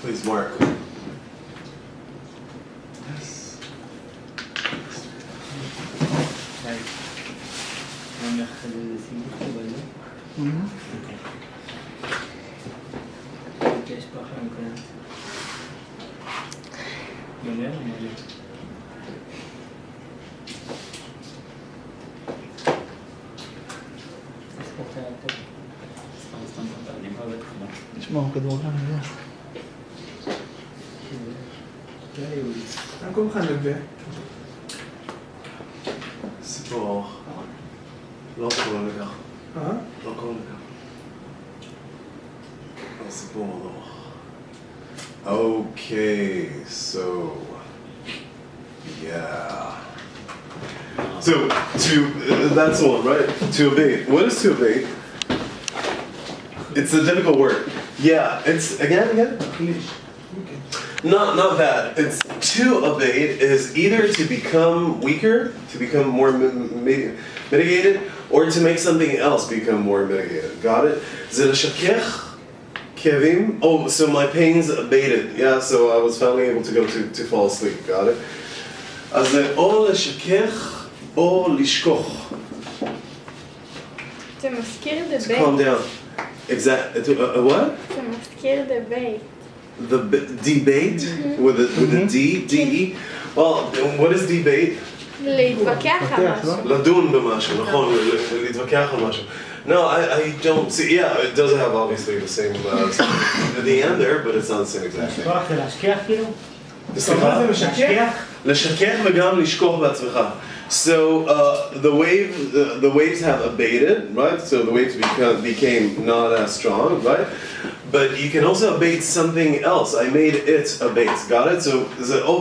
Please, Mark. נשמור כדור כאן, אני יודע. מה קוראים לך נווה? סיפור. לא קוראים לכך. לא קוראים לכך. סיפור מלוך. Okay, so yeah. So that's the one, right? To abate. What is to abate? It's a difficult word. Yeah, it's again. Not that. It's to abate is either to become weaker, to become more mitigated, or to make something else become more mitigated. Got it? זה לשכך כאבים. Oh, so my pains abated. Yeah, so I was finally able to go to fall asleep. Got it? אז זה או לשכך או לשכוח. זה מזכיר To calm דבייט. down. Exact. What? זה מזכיר דבייט. The debate with the D-E. Well, what is debate? להתווכח על משהו. לדון במשהו, נכון, להתווכח על משהו. No, I don't see. Yeah, it does have obviously the same at the end there, but it's not the same exactly. לשכוח זה להשכיח כאילו? סליחה? זה משכיח? לשכך וגם לשכוח בעצמך. So the waves have abated, right? So the waves became not as strong, right? But you can also abate something else. I made it abate. Got it? So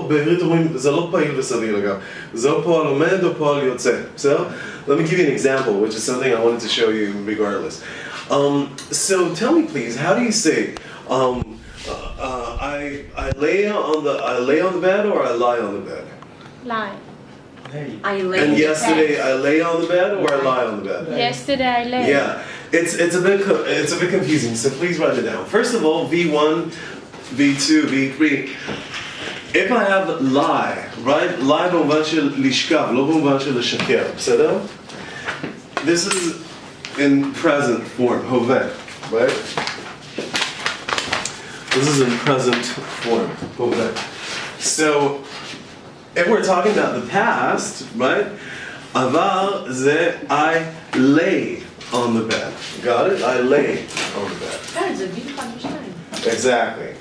בעברית אומרים, זה לא פעיל וסביר לגב. זה או פועל עומד או פועל יוצא. בסדר? Let me give you an example, which is something I wanted to show you regardless. So tell me please, how do you say, I lay on the bed or I lie on the bed? Lie. I lay And in the yesterday bed. I lay on the bed or I lie on the bed? Yesterday I lay. Yeah, it's a bit confusing. So please write it down. First of all, V1, V2, V3. If I have lie, right? lie במובן של לשכב, לא במובן של לשקר. בסדר? This is in present form, הווה, right? This is in present form, הווה. So if we're talking about the past, right? עבר זה I lay on the bed. Got it? I lay on the bed. כן, זה בי אחד ושתיים. Exactly.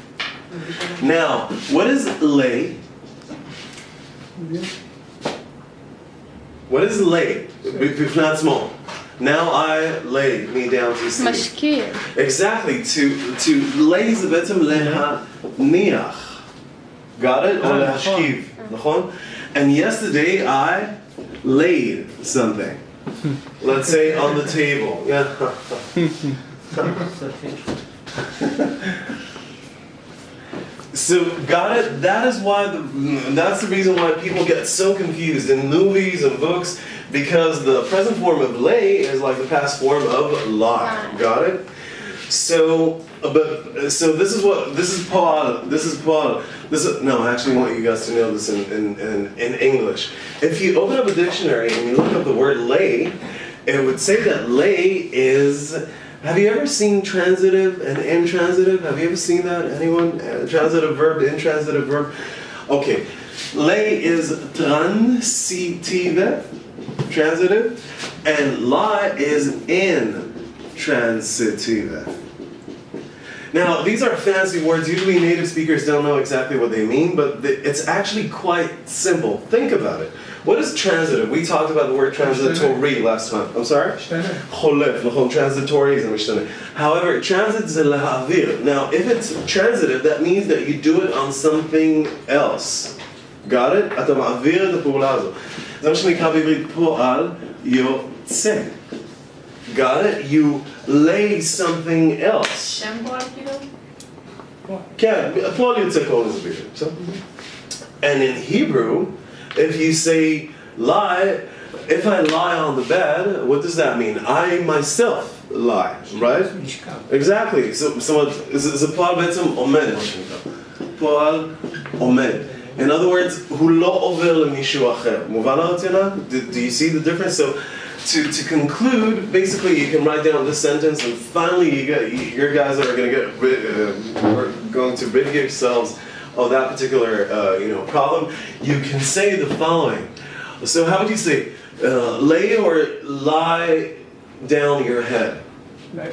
Now, what is lay? What is lay? If not small. Now I lay me down to sleep. משכיר. Exactly. To lay זה בעצם להניח. Got it? או להשכיב. נכון? And yesterday I laid something. Let's say on the table. Yeah. So got it? That's the reason why people get so confused in movies and books, because the present form of lay is like the past form of lie. Got it? So this is poal. No, I actually want you guys to know this in English. If you open up a dictionary and you look up the word lay, it would say that lay is. Have you ever seen transitive and intransitive? Have you ever seen that? Anyone? Transitive verb, intransitive verb? Okay. Lay is transitive, transitive, and lie is intransitive. Now, these are fancy words. Usually native speakers don't know exactly what they mean, but it's actually quite simple. Think about it. What is transitive? We talked about the word transitory last time. I'm sorry? חולף, נכון, transitory זה משתנה. However, transit זה להעביר. Now, if it's transitive, that means that you do it on something else. Got it? אתה מעביר את הפעולה הזו. זה מה שנקרא בעברית פועל יוצא. Got it? You lay something else. שם פועל כאילו? כן, פועל יוצא קוראים לזה בעברית. And in Hebrew, if you say lie, if I lie on the bed, what does that mean? I myself lie, right? נשכב. Exactly. זה פועל בעצם עומד, מה שנקרא. פועל עומד. In other words, הוא לא עובר למישהו אחר. מובן הרציונל? Do you see the difference? So, to conclude, basically you can write down this sentence and finally your guys are going to rid yourselves of that particular problem. You can say the following. So how would you say, lay or lie down your head?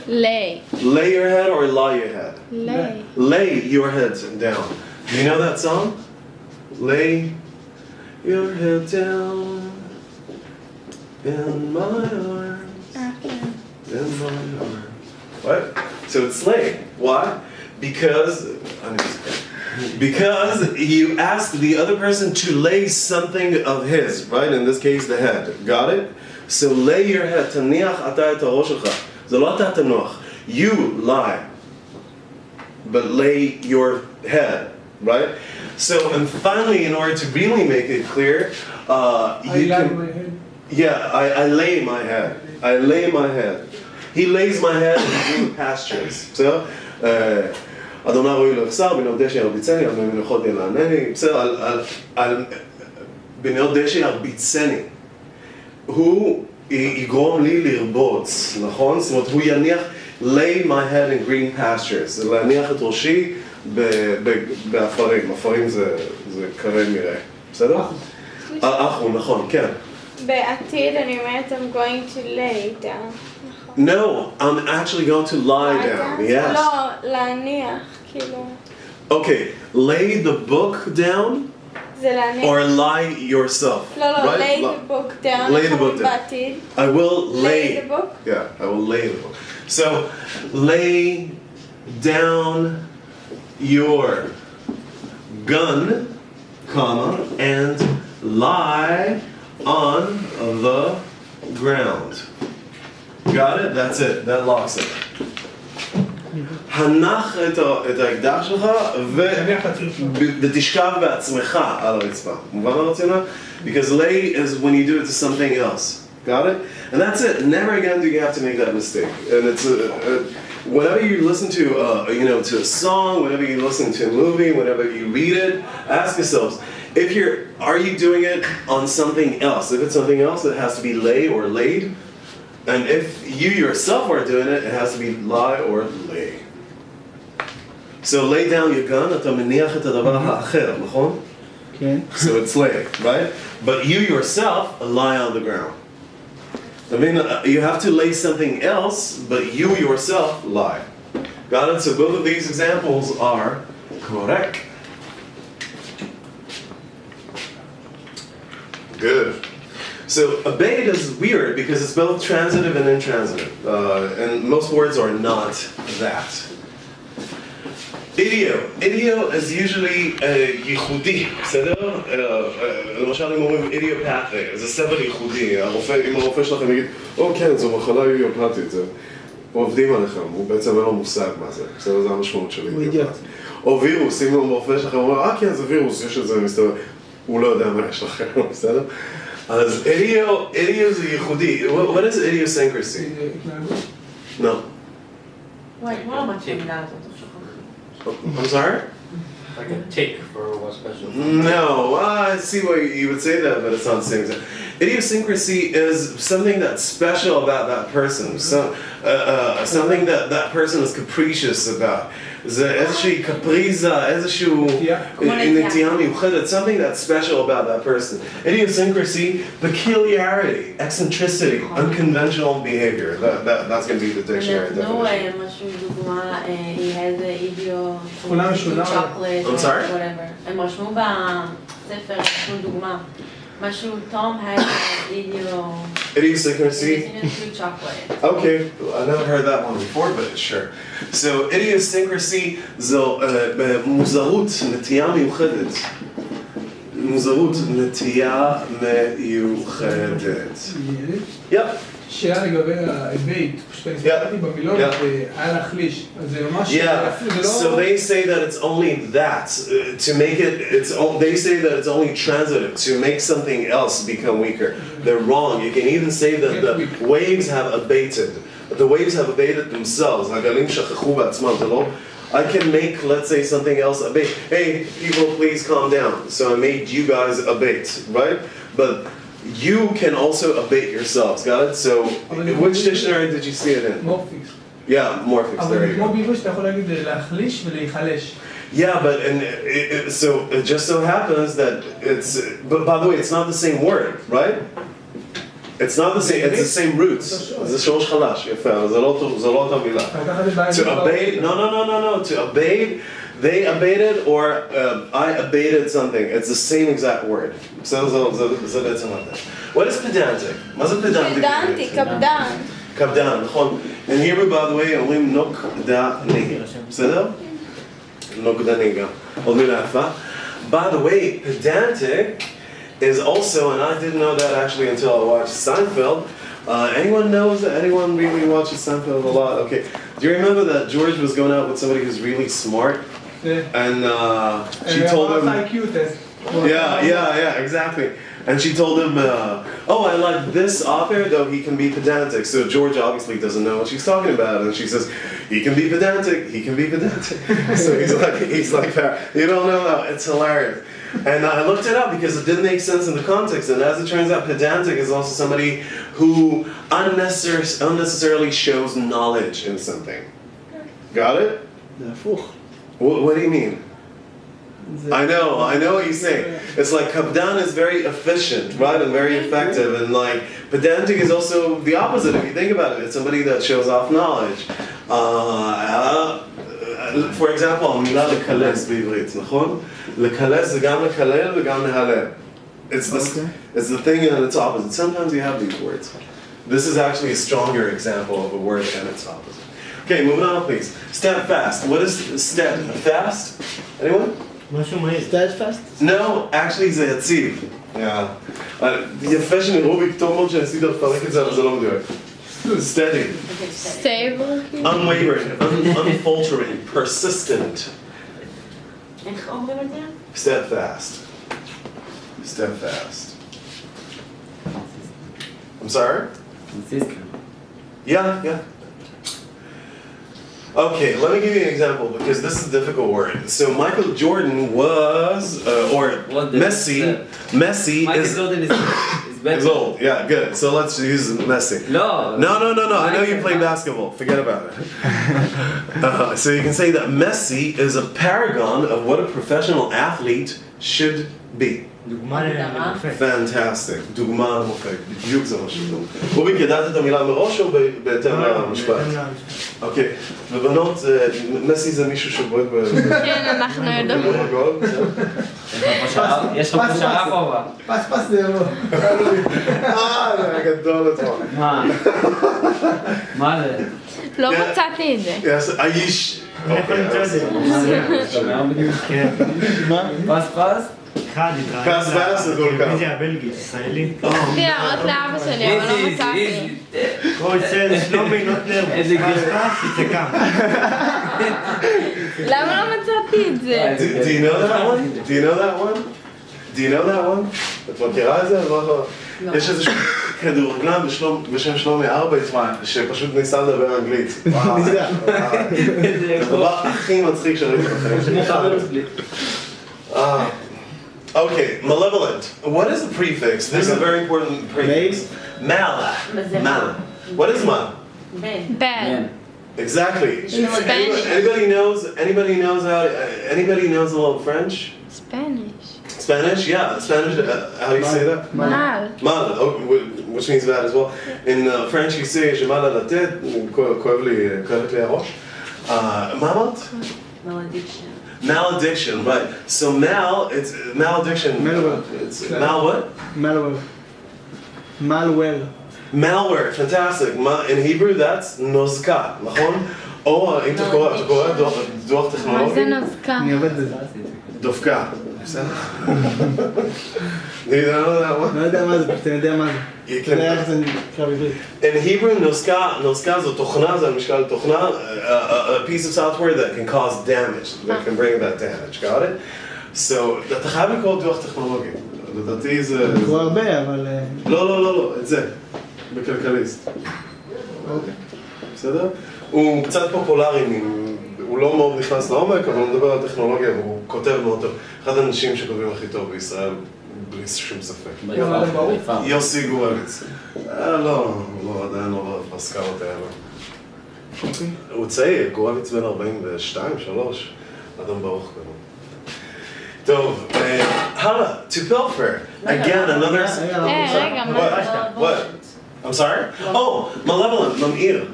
Lay. Lay your head or lie your head? Lay. Lay your head down. Do you know that song? Lay your head down in my arms. Okay. In my arms. What? So it's lay. Why? Because you ask the other person to lay something of his, right? In this case, the head. Got it? So lay your head. תניח אתה את הראש שלך. זה לא אתה תנוח. You lie. But lay your head, right? So, and finally, in order to really make it clear, you can... Yeah, I lay my head. I lay my head. He lays my head in green pastures. בסדר? אדוני רואי לא יחסר, בנות דשא ירביצני, על מנחות ילענני. בסדר, על בנות דשא ירביצני. הוא יגרום לי לרבוץ, נכון? זאת אומרת, הוא יניח, lay my head in green pastures. זה להניח את ראשי באפרים. אפרים זה קרן מרעה. בסדר? אחו, נכון, כן. בעתיד אני אומרת I'm going to lay down. No, I'm actually going to lie down. Yes. לא, להניח, כאילו. Okay, lay the book down זה להניח. or lie yourself. לא, לא, right? lay the book down. Lay the book down. בעתיד. I will Lay the book? Yeah, I will lay the book. So, lay down your gun, comma, and lie on the ground. Got it? That's it. That locks it. הנח את האקדח שלך ותשכב בעצמך על הרצפה. מובן הרציונל? Because lay is when you do it to something else. Got it? And that's it. Never again do you have to make that mistake. And it's whenever you listen to to a song, whenever you listen to a movie, whenever you read it, ask yourselves, are you doing it on something else? If it's something else, it has to be lay or laid. And if you yourself are doing it, it has to be lie or lay. So lay down your gun, אתה מניח את הדבר האחר, נכון? כן. So it's lay, right? But you yourself lie on the ground. I mean, you have to lay something else, but you yourself lie. Got it? So both of these examples are correct. Good. So abate is weird because it's both transitive and intransitive, and most words are not that. Idio is usually ייחודי, בסדר? למשל אם אומרים idiopathic, זה סבל ייחודי, אם הרופא שלכם יגיד, כן, זו מחלה אידיופתית, עובדים עליכם, הוא בעצם אין לו מושג מה זה, בסדר? זה המשמעות של אידיופת. או וירוס, אם הרופא שלכם אומר, כן, זה וירוס, יש את זה, מסתבר, הוא לא יודע מה יש לכם, בסדר? אז idio זה ייחודי. What is idiosyncrasy? No. וואי, כמו לא מצא מילה הזאת. I'm sorry? Like a tick for what's special. No, I see why you would say that, but it's not the same thing. Idiosyncrasy is something that's special about that person. Something that that person is capricious about. זה איזושהי קפריזה, איזשהו נטייה מיוחדת, something that's special about that person. Idiosyncrasy, peculiarity, eccentricity, unconventional behavior. That's going to be the dictionary definition. משהו דוגמה, he has a chocolate, I'm sorry? whatever. הם רשמו בספר, רשמו דוגמה. משהו, Tom has idiosyncrasy. chocolate. Okay, I never heard that one before, but sure. So idiosyncrasy זו מוזרות, נטייה מיוחדת. מוזרות, נטייה מיוחדת. Yep. שאלה לגבי הבית, פשוט אני הסתכלתי במילון, היה להחליש, אז זה ממש... Yeah, so they say that it's only that, to make it, they say that it's only transitive, to make something else become weaker. They're wrong. You can even say that the waves have abated. The waves have abated themselves. הגלים שכחו בעצמם, זה לא... I can make, let's say, something else abate. Hey, people, please calm down. So I made you guys abate, right? But you can also abate yourselves, got it? So, which dictionary did you see it in? מורפיקס. Yeah, Morphics, there אבל you כמו go. בעברית שאתה יכול להגיד להחליש ולהיחלש. Yeah, but so it just so happens that it's, but by the way, it's not the same word, right? It's not the same, it's the same roots. זה שורש חלש, יפה, אבל זה לא אותה מילה. To abate, no, to abate, they abated or I abated something. It's the same exact word. זה בעצם הזה. What is pedantic? מה זה pedantic? פדנטי, קפדן. קפדן, נכון. In Hebrew, by the way, אומרים נוקדני. בסדר? נוקדני גם. עוד מילה יפה. By the way, pedantic is also, and I didn't know that actually until I watched Seinfeld. Anyone knows that? Anyone really watches Seinfeld a lot? Okay. Do you remember that George was going out with somebody who's really smart? And she told him... Yeah, exactly. And she told him, oh, I like this author, though he can be pedantic. So George obviously doesn't know what she's talking about. And she says, he can be pedantic, he can be pedantic. So he's like that. You don't know that. It's hilarious. And I looked it up because it didn't make sense in the context. And as it turns out, pedantic is also somebody who unnecessarily shows knowledge in something. Got it? זה הפוך. What do you mean? I know what you're saying. It's like Kabdan is very efficient, right, and very effective, and like pedantic is also the opposite. If you think about it, it's somebody that shows off knowledge. For example, המילה לקלס בעברית, נכון? לקלס זה גם לקלל וגם להלל. It's the thing and it's opposite. Sometimes you have these words. This is actually a stronger example of a word and its opposite. Okay, moving on, please. Steadfast. What is steadfast? Anyone? משהו מהיר. Steadfast? No, actually זה יציב. יפה שנראו בי טוב מאוד שניסית לפרק את זה, אבל זה לא מדויק. Steady. Stable. Unwavering, unfaltering, persistent. איך אומרים את זה? Steadfast. Steadfast. I'm sorry? Yeah. Okay, let me give you an example because this is a difficult word. So Michael Jordan was, Messi is old. Yeah, good. So let's use Messi. No. No. I know you play basketball. Forget about it. So you can say that Messi is a paragon of what a professional athlete should be. דוגמה למופת. Fantastic. דוגמה למופת. בדיוק זה מה שזה. רובי, ידעת את המילה מראש או בהתאם למשפט? אוקיי. ובנות, מסי זה מישהו שבועט כן, אנחנו יודעים. יש לך פה שעה חובה. פס זה יבוא. זה היה גדול עצמו. מה זה? לא מצאתי את זה. האיש. אני יכול למצוא את זה. מה? פס? אחד, פס זה כל כך. טלוויזיה הבלגית, ישראלי. רציתי להראות לאבא שלי, אבל לא מצאתי. כל זה שלומי נוטנר, פס, יצא קם. למה לא מצאתי את זה? Do you know that one? את מכירה את זה? יש איזשהו כדורגלן בשם שלומי ארבייטמן שפשוט ניסה לדבר אנגלית. זה הדבר הכי מצחיק שראיתי בחיים. Okay, malevolent. What is the prefix? This is a very important prefix. Mal. What is mal? Ben. Exactly. Anybody knows a little French? Spanish, yeah. Spanish, how do you say that? Mal. Mal, which means that as well. In French you say, j'ai mal à la tête, כואבת לי הראש. מה אמרת? Malediction, right. So it's malediction. Malware. It's mal what? Malware, fantastic. In Hebrew that's נוזקה, נכון? או אם אתה קורא דוח טכנולוגי. מה זה נוזקה? אני עובד בזה. דופקה. בסדר? Do you know that one? לא יודע מה זה, פשוט אני יודע מה זה. You אתה יודע איך can- זה נקרא בעברית. In Hebrew, נוסקה זו תוכנה, זה המשקל תוכנה, a piece of software that can cause damage, that can bring about damage, got it? So, אתה חייב לקרוא דוח טכנולוגי, לדעתי זה... אני קורא הרבה, אבל... לא, את זה, בכלכליסט, אוקיי. בסדר? הוא קצת פופולרי, הוא לא מאוד נכנס לעומק, אבל הוא מדבר על טכנולוגיה והוא כותב מאוד טוב. אחד האנשים שכותבים הכי טוב בישראל, בלי שום ספק. ביפר. יוסי גורביץ. לא, עדיין לא בסקאלות האלה. הוא צעיר, גורביץ בן 42, 3, אדם ברוך כזה. טוב, הלאה, to pilfer. Again, another... רגע, מה? What? I'm sorry? Oh, malevolent, ממאיר.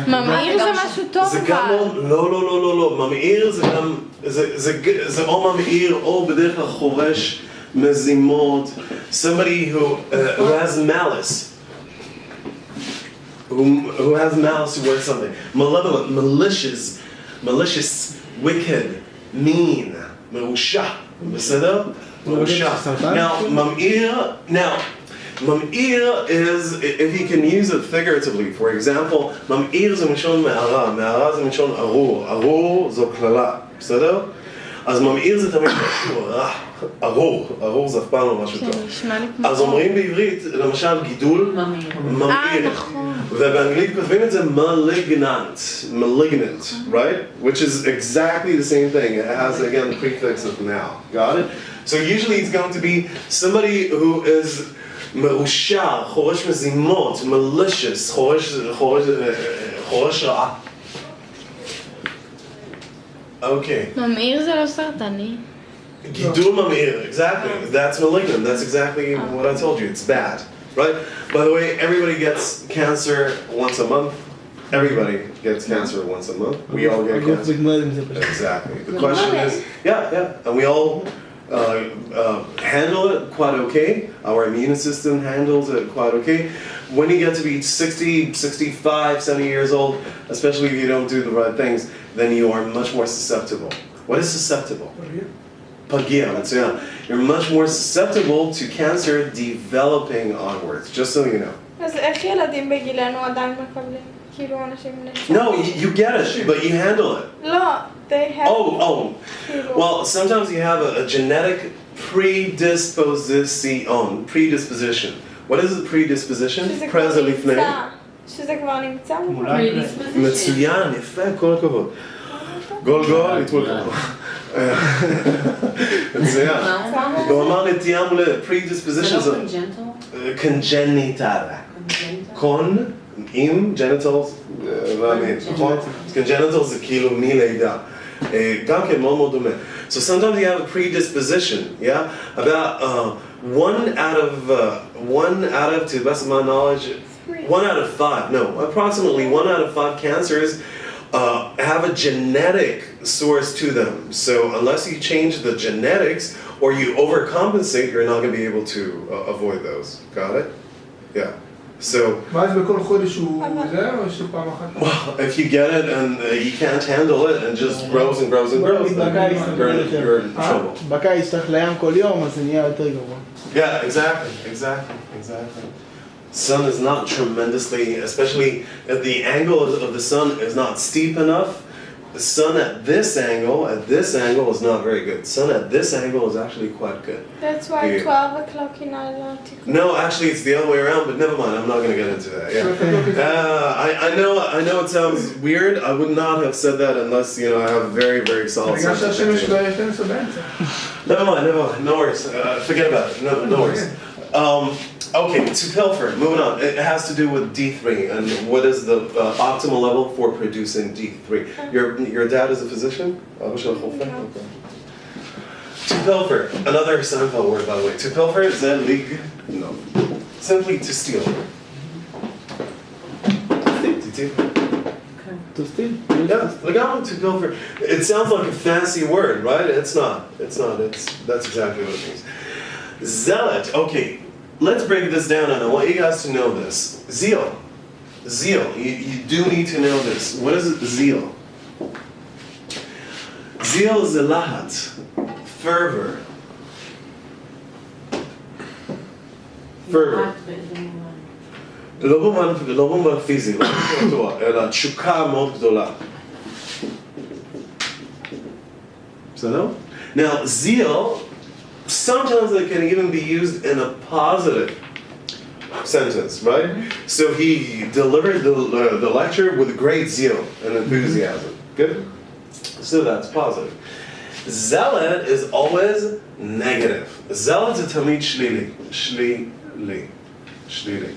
ממאיר זה משהו טוב זה גם לא, ממאיר זה גם, זה או ממאיר או בדרך כלל חורש מזימות, somebody who has malice, who has malice towards something, malevolent, malicious, wicked, mean, מרושע, בסדר? מרושע. Now, ממאיר is, if you can use it figuratively, for example, ממאיר זה מלשון מערה, מערה זה מלשון ארור, ארור זו כללה, בסדר? אז ממאיר זה תמיד משהו רע, ארור זה אף פעם לא משהו טוב. אז אומרים בעברית, למשל גידול, ממאיר, ובאנגלית כותבים את זה malignant, right? Which is exactly the same thing, it has again the prefix of now, got it? So usually it's going to be somebody who is מרושע, חורש מזימות, malicious, חורש רעה. אוקיי. ממאיר זה לא סרטני. גידול ממאיר, exactly. That's malignant. That's exactly what I told you. It's bad, right? By the way, everybody gets cancer once a month. Everybody gets cancer once a month. We all get cancer. Exactly. The question is, yeah, and we all handle it quite okay. Our immune system handles it quite okay. When you get to be 60, 65, 70 years old, especially if you don't do the right things, then you are much more susceptible. What is susceptible? Pagia, מצוין. You're much more susceptible to cancer developing onwards, just so you know. אז איך ילדים בגילנו עדיין מקבלים? כאילו אנשים... No, you get it, but you handle it. לא, they have... Oh. Well, sometimes you have a genetic predisposition. What is a predisposition? שזה כבר נמצא. שזה כבר נמצא. מצוין, יפה, כל הכבוד. גול, יתמול כבוד. מצוין. הוא אמר נטייה מול predisposition. זה לא congenital. קון, עם, genitals, נכון? congenital זה כאילו מלידה. גם כן מאוד מאוד דומה. So sometimes you have a predisposition, yeah? About one out of, to the best of my knowledge, 1 out of 5, no, approximately 1 out of 5 cancers have a genetic source to them. So unless you change the genetics or you overcompensate, you're not going to be able to avoid those. Got it? Yeah. So, ואז בכל חודש הוא זה, או שפעם אחת? well, if you get it and you can't handle it and just grows, then you're in trouble. בקיץ צריך לים כל יום, אז זה נהיה יותר גרוע. Yeah, exactly. Sun is not tremendously, especially if the angle of the sun is not steep enough. The sun at this angle is not very good. Sun at this angle is actually quite good. That's why 12 o'clock in Ireland. No, actually it's the other way around, but never mind, I'm not going to get into that. Yeah. I know it sounds weird. I would not have said that unless, I have very, very solid בגלל שהשמש ב-12 באמצע. Never mind, no worries. Forget about it, no worries. Okay, to pilfer, moving on. It has to do with D3 and what is the optimal level for producing D3. Your dad is a physician? Okay. To pilfer, another Seinfeld word by the way. To pilfer, zelig, no. Simply to steal. To steal? Yeah, to pilfer. It sounds like a fancy word, right? It's not. That's exactly what it means. Zealot, okay. Let's break this down, and I want you guys to know this. Zeal. You do need to know this. What is it, zeal? Zeal is lahat, fervor. Fervor. לא במובן פיזי, לא במובן תורה, אלא תשוקה מאוד גדולה. בסדר? Now, zeal, sometimes it can even be used in a positive sentence, right? So he delivered the lecture with great zeal and enthusiasm. Good? So that's positive. Zealot is always negative. Zealot is tamid shlili. Shlili.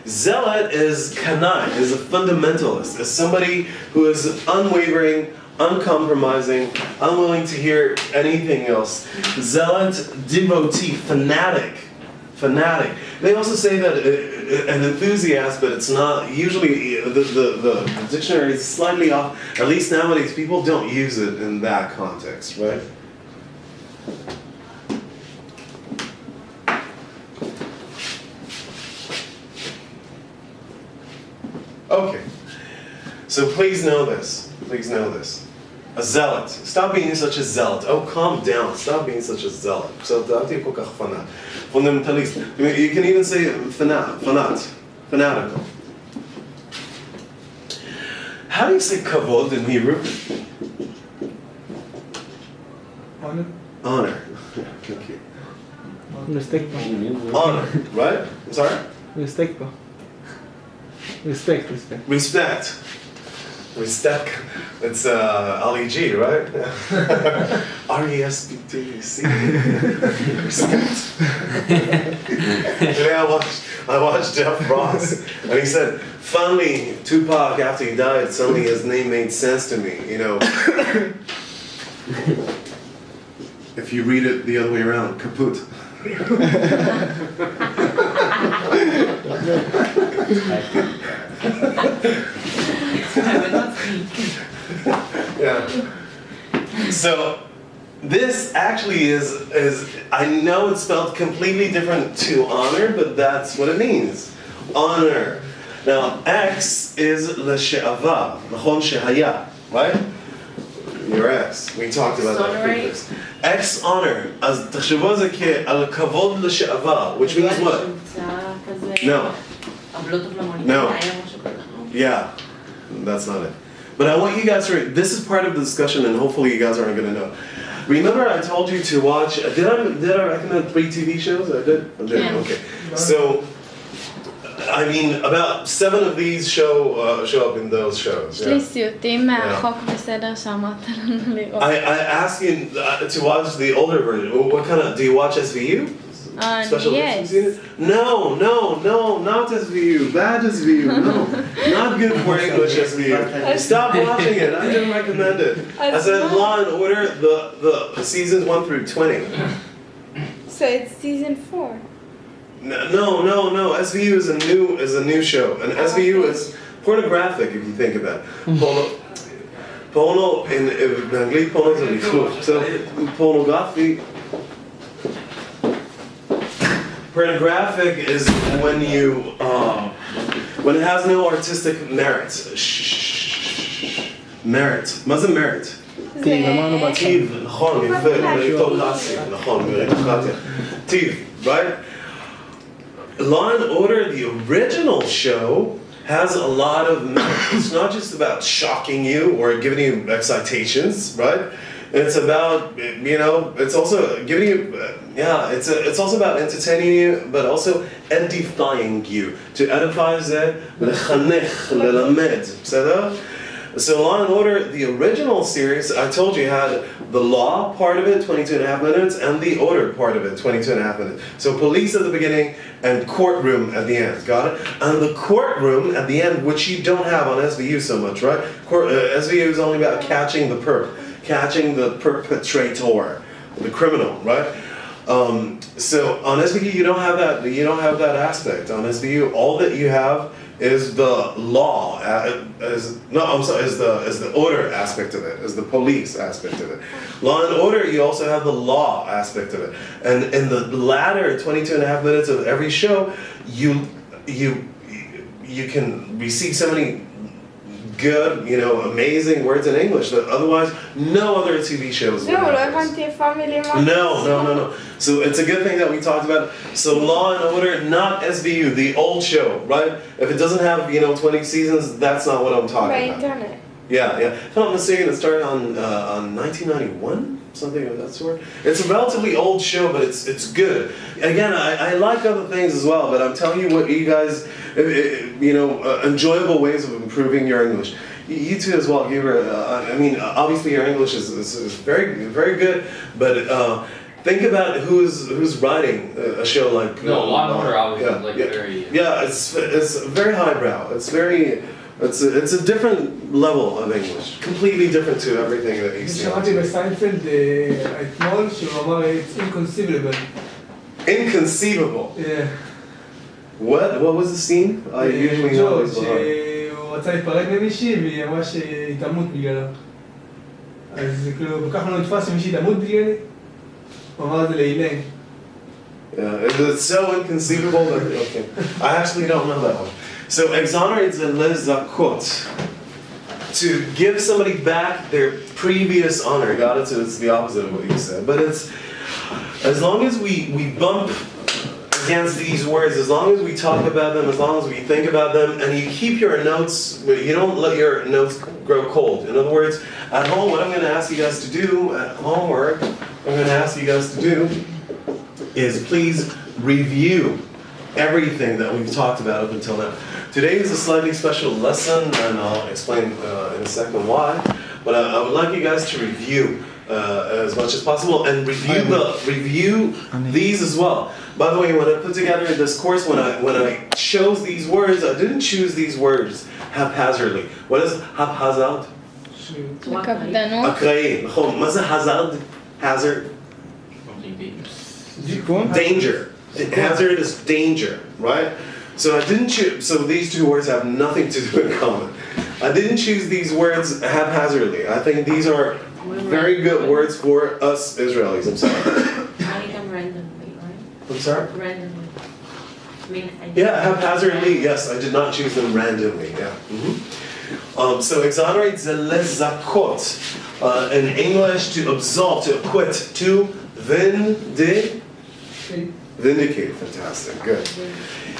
Zealot is kanai, is a fundamentalist, is somebody who is unwavering, uncompromising, unwilling to hear anything else. Zealot, devotee, fanatic. They also say that an enthusiast, but it's not, usually the dictionary is slightly off. At least nowadays people don't use it in that context, right? Okay, so please know this. A zealot. Stop being such a zealot. Oh, calm down. Stop being such a zealot. So, fundamentalist. You can even say fanatical. How do you say kavod in Hebrew? Honor. Thank you. Respect. Honor, right? I'm sorry? Respect. Respect. It's Ali G, right? R-E-S-P-T-C. Respect. Today I watched Jeff Ross, and he said, finally, Tupac, after he died, suddenly his name made sense to me, you know. If you read it the other way around, kaput. Yeah. So this actually is I know it's spelled completely different to honor, but that's what it means. Honor. Now X is l'she'ava, l'chon shehaya, right? Your ex. We talked about that previous. X honor. As תחשבו על זה כעל כבוד לשעבר, which means what? No. No. Yeah, that's not it. But I want you guys to, this is part of the discussion and hopefully you guys aren't going to know. Remember I told you to watch, did I recommend 3 TV shows? I did? Yeah. Okay. So, I mean, about 7 of these show up in those shows. יש לי סיוטים מהחוק בסדר שאמרת לנו לראות. I asked you to watch the older version. What kind of, do you watch SVU? Special Yes. Victims Unit? No, not SVU. Bad SVU, no. Not good for English SVU. Stop watching it. I didn't recommend it. I said Law and Order, the seasons 1 through 20. So it's season 4. No. SVU is a new show, and SVU is pornographic if you think about it. Porno in English, porno is a לכלוך. So pornography. Pornographic is when when it has no artistic merit. merit. מה זה merit? טיב, אמרנו בהתחלה. טיב, נכון, יפה, מריטוקרטיה, נכון, מריטוקרטיה. טיב, right? Law and Order, the original show, has a lot of merit. It's not just about shocking you or giving you excitations, right? It's about, it's also giving you, it's also about entertaining you, but also edifying you. To edify is lechanech, lelamed, בסדר? So Law and Order, the original series, I told you, had the law part of it, 22 and a half minutes, and the order part of it, 22 and a half minutes. So police at the beginning and courtroom at the end, got it? And the courtroom at the end, which you don't have on SVU so much, right? SVU is only about catching the perpetrator, the criminal, right? So on SVU you don't have that aspect. On SVU, all that you have is the law, is the order aspect of it, is the police aspect of it. Law and Order, you also have the law aspect of it. And in the latter 22 and a half minutes of every show, you can receive so many good, you know, amazing words in English that otherwise no other TV shows would זהו, לא have. הבנתי איפה המילים. No. So it's a good thing that we talked about. So Law and Order, not SVU, the old show, right? If it doesn't have, you know, 20 seasons, that's not what I'm talking about. באינטרנט. Yeah. If I'm not mistaken, it started on 1991, something of that sort. It's a relatively old show, but it's good. Again, I like other things as well, but I'm telling you what you guys, you know, enjoyable ways of improving your English. You too as well, Geber. I mean, obviously your English is very, very good, but think about who's writing a show like. No, Law and Order always like yeah. very. Yeah, it's very highbrow. It's a different level of English, completely different to everything that you see. שמעתי בסיינפלד אתמול שהוא אמר it's inconceivable. Inconceivable. Yeah. What was the scene? I usually know ג'ורג' this one. שהוא רצה להיפרד ממישהי והיא אמרה שהיא תמות בגללה. אז כאילו, כל כך לא נתפס שמישהי תמות בגללי? הוא אמר את זה לאילן. Yeah, it's so inconceivable that, okay. I actually don't know that one. So exonerate the lezakot, to give somebody back their previous honor. Got it? So it's the opposite of what you said. But it's, as long as we bump against these words, as long as we talk about them, as long as we think about them, and you keep your notes, you don't let your notes grow cold. In other words, at home, what I'm going to ask you guys to do, at homework, I'm going to ask you guys to do is please review everything that we've talked about up until now. Today is a slightly special lesson, and I'll explain in a second why. But I would like you guys to review as much as possible and review these as well. By the way, when I put together this course, when I chose these words, I didn't choose these words haphazardly. What is haphazard? בקפדנות. אקראי, נכון. מה זה hazard? Hazard. Danger. Hazard is danger, right? So I didn't choose. So these two words have nothing to do in common. I didn't choose these words haphazardly. I think these are very good words for us Israelis. I'm sorry. randomly, right? I'm sorry. Randomly. I mean, Yeah, haphazardly. Yes, I did not choose them randomly. Yeah. So exonerate the lezakot in English, to absolve, to acquit, to vindicate. Fantastic. Good.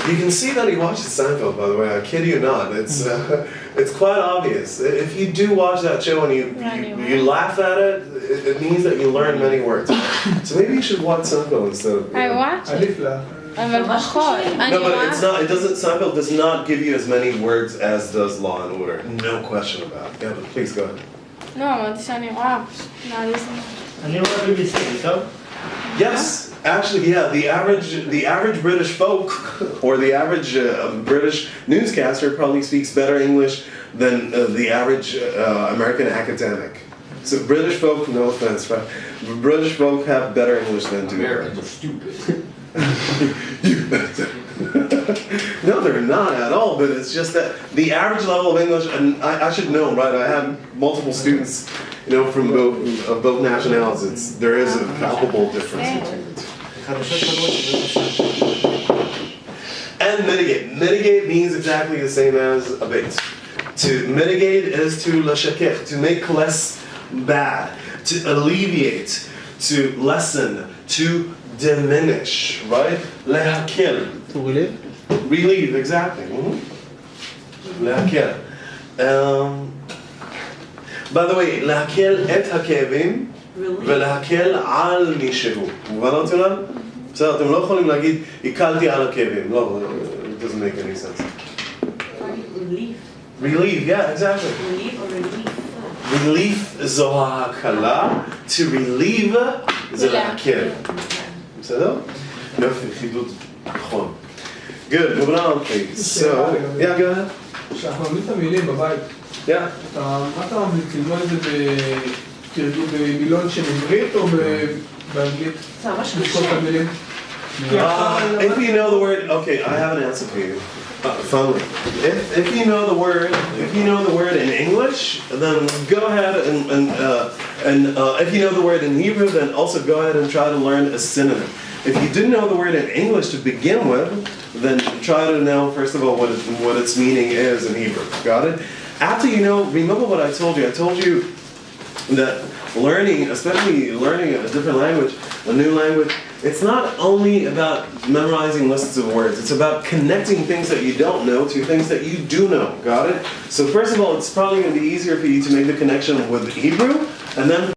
You can see that he watches Seinfeld, by the way. I kid you not. It's quite obvious. If you do watch that show and you laugh at it, it means that you learn many words. So maybe you should watch Seinfeld instead of. I watch it. עדיף לה. אבל פחות. No, but it's not. It doesn't. Seinfeld does not give you as many words as does Law and Order. No question about it. Yeah, but please go ahead. לא, אמרתי שאני רואה, פשוט נראה לי זה. אני רואה BBC, טוב? Yes, actually, yeah. The average British folk or the average British newscaster probably speaks better English than the average American academic. So British folk, no offense, right? British folk have better English than do. Americans are stupid. No, they're not at all, but it's just that the average level of English, and I should know, right? I have multiple students, you know, from both nationalities. There is a palpable difference between the two. And mitigate. Mitigate means exactly the same as abate. To mitigate is to lashakech, to make less bad, to alleviate, to lessen, to diminish, right? Lehakil. To relive? Relieve, exactly. Lehakil. By the way, להקל את הכאבים ולהקל על מישהו. מובן אותנו? בסדר, אתם לא יכולים להגיד, הקלתי על הכאבים. לא, it doesn't make any sense. relief. Relieve, yeah, exactly. Relief or relief? Relief זו ההקלה, to relieve זה להקל. בסדר? יופי, חידוד נכון. Good, moving on please. So, yeah, go ahead. כשאנחנו לומדים את המילים בבית, Yeah. מה אתה ממליץ ללמוד את זה במילון של עברית או באנגלית? זה ממש לזכור את קשה. המילים? If you know the word, okay, I have an answer for you. Finally, if you know the word in English, then go ahead and if you know the word in Hebrew, then also go ahead and try to learn a synonym. If you didn't know the word in English to begin with, then try to know first of all what its meaning is in Hebrew. Got it? after you know, remember what I told you. I told you that learning, especially learning a different language, a new language, it's not only about memorizing lists of words. It's about connecting things that you don't know to things that you do know. Got it? So first of all, it's probably going to be easier for you to make the connection with Hebrew, and then